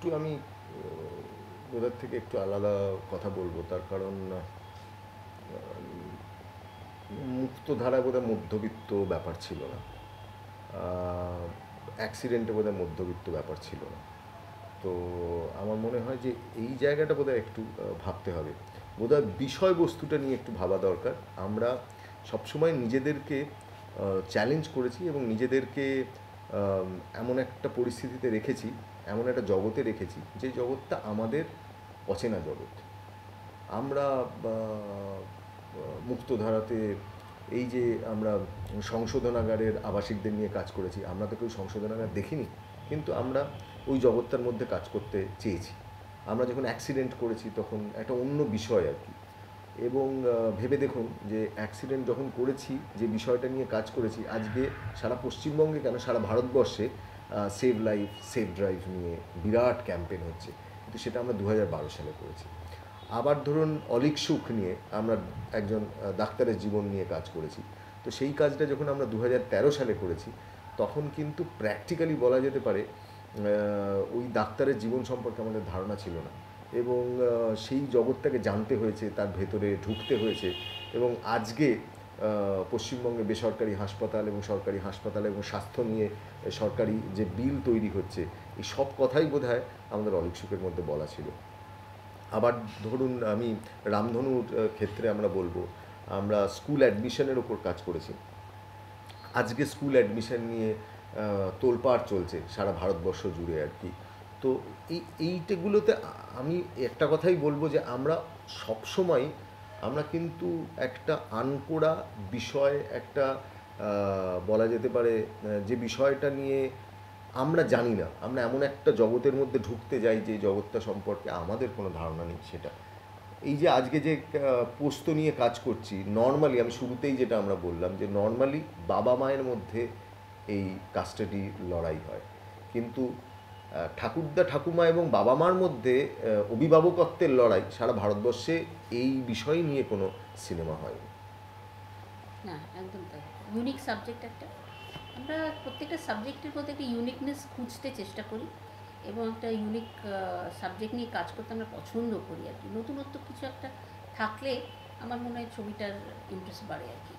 একটু আমি ওদের থেকে একটু আলাদা কথা বলবো, তার কারণ মুক্তধারায় বোধহয় মধ্যবিত্ত ব্যাপার ছিল না, অ্যাক্সিডেন্টে বোধহয় মধ্যবিত্ত ব্যাপার ছিল না। তো আমার মনে হয় যে এই জায়গাটা বোধহয় একটু ভাবতে হবে, বোধহয় বিষয়বস্তুটা নিয়ে একটু ভাবা দরকার। আমরা সবসময় নিজেদেরকে চ্যালেঞ্জ করেছি এবং নিজেদেরকে এমন একটা পরিস্থিতিতে রেখেছি, এমন একটা জগতে রেখেছি যে জগৎটা আমাদের অচেনা জগৎ। আমরা মুক্তধারাতে এই যে আমরা সংশোধনাগারের আবাসিকদের নিয়ে কাজ করেছি, আমরা তো কেউ সংশোধনাগার দেখিনি, কিন্তু আমরা ওই জগৎটার মধ্যে কাজ করতে চেয়েছি। আমরা যখন অ্যাক্সিডেন্ট করেছি তখন একটা অন্য বিষয় আর কি। এবং ভেবে দেখুন যে অ্যাক্সিডেন্ট যখন করেছি, যে বিষয়টা নিয়ে কাজ করেছি, আজকে সারা পশ্চিমবঙ্গে কেন সারা ভারতবর্ষে সেভ লাইফ সেভ ড্রাইভ নিয়ে বিরাট ক্যাম্পেন হচ্ছে, কিন্তু সেটা আমরা 2012 সালে করেছি। আবার ধরুন অলীক সুখ নিয়ে আমরা একজন ডাক্তারের জীবন নিয়ে কাজ করেছি। তো সেই কাজটা যখন আমরা 2013 সালে করেছি, তখন কিন্তু প্র্যাকটিক্যালি বলা যেতে পারে ওই ডাক্তারের জীবন সম্পর্কে আমাদের ধারণা ছিল না, এবং সেই জগৎটাকে জানতে হয়েছে, তার ভেতরে ঢুকতে হয়েছে। এবং আজকে পশ্চিমবঙ্গে বেসরকারি হাসপাতাল এবং সরকারি হাসপাতাল এবং স্বাস্থ্য নিয়ে সরকারি যে বিল তৈরি হচ্ছে, এই সব কথাই বোধহয় আমাদের অলীক সুখের মধ্যে বলা ছিল। আবার ধরুন আমি রামধনুর ক্ষেত্রে আমরা বলবো, আমরা স্কুল অ্যাডমিশনের ওপর কাজ করেছি। আজকে স্কুল অ্যাডমিশন নিয়ে তোলপাড় চলছে সারা ভারতবর্ষ জুড়ে আর কি। তো এইগুলোতে আমি একটা কথাই বলবো যে আমরা সবসময় আমরা কিন্তু একটা আনকোড়া বিষয়, একটা বলা যেতে পারে যে বিষয়টা নিয়ে আমরা জানি না, আমরা এমন একটা জগতের মধ্যে ঢুকতে যাই যে জগৎটা সম্পর্কে আমাদের কোনো ধারণা নেই। সেটা এই যে আজকে যে পোস্ত নিয়ে কাজ করছি, নর্মালি আমি শুরুতেই যেটা আমরা বললাম যে নর্মালি বাবা মায়ের মধ্যে এই কাস্টাডি লড়াই হয়, কিন্তু ঠাকুরদা ঠাকুমা এবং বাবা মার মধ্যে অভিভাবকত্বের লড়াই সারা ভারতবর্ষে এই বিষয় নিয়ে কোনো সিনেমা হয়নি। না, একদম তাই। ইউনিক সাবজেক্ট একটা। আমরা প্রত্যেকটা সাবজেক্টের মধ্যে একটা ইউনিকনেস খুঁজতে চেষ্টা করি এবং একটা ইউনিক সাবজেক্ট নিয়ে কাজ করতে আমরা পছন্দ করি আর কি। নতুনত্ব কিছু একটা থাকলে আমার মনে হয় ছবিটার ইন্টারেস্ট বাড়ে আর কি।